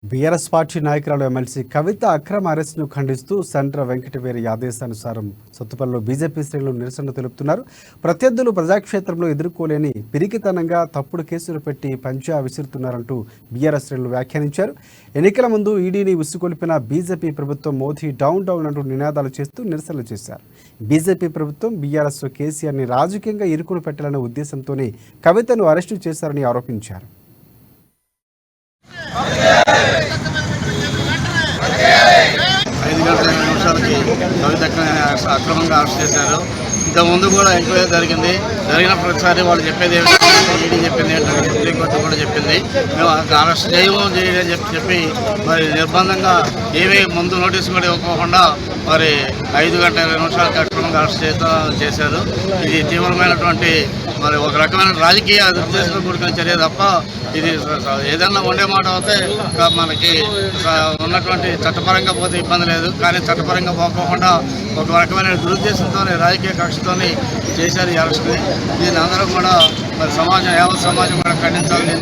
BRS party నాయకురాలు MLC కవిత అక్రమ అరెస్టును ఖండిస్తూ సండ్ర వెంకటవేరి ఆదేశానుసారం సత్తుపల్లిలో బీజేపీ శ్రేణులు నిరసన తెలుపుతున్నారు. ప్రత్యర్థులు ప్రజాక్షేత్రంలో ఎదుర్కోలేని పిరికితనంగా తప్పుడు కేసులు పెట్టి పంజా విసురుతున్నారంటూ బీఆర్ఎస్ శ్రేణులు వ్యాఖ్యానించారు. ఎన్నికల ముందు ఈడీని ఉసుకొల్పిన బీజేపీ ప్రభుత్వం మోదీ డౌన్ డౌన్ అంటూ నినాదాలు చేస్తూ నిరసనలు చేశారు. బీజేపీ ప్రభుత్వం బీఆర్ఎస్ కేసీఆర్ని రాజకీయంగా ఇరుకును పెట్టాలనే ఉద్దేశంతోనే కవితను అరెస్టు చేశారని ఆరోపించారు. 5 గంటల 20 నిమిషాలకి కవిత అక్రమంగా అరెస్ట్ చేశారు. ఇంతకుముందు కూడా ఎంక్వైరీ జరిగిన ప్రతిసారి వాళ్ళు చెప్పేది ఏంటంటే ఈడీ చెప్పింది ఏంటంటే సుప్రీంకోర్టు కూడా చెప్పింది మేము అరెస్ట్ చేయని చెప్పి మరి నిర్బంధంగా ఏమీ ముందు నోటీసు కూడా ఇవ్వకుండా మరి 5 గంటల 20 నిమిషాలకి అక్రమంగా అరెస్ట్ చేశారు. ఇది తీవ్రమైనటువంటి మరి ఒక రకమైన రాజకీయ ఉద్దేశంతో కూడుకున్న చర్య తప్ప ఇది ఏదన్నా ఉండే మాట అయితే మనకి ఉన్నటువంటి చట్టపరంగా పోతే ఇబ్బంది లేదు. కానీ చట్టపరంగా పోకుండా ఒక రకమైన దురుద్దేశంతో రాజకీయ కక్షతో చేశారు ఈ అరెస్ట్ని. దీన్ని అందరూ కూడా మరి యావత్ సమాజం కూడా ఖండించాలి.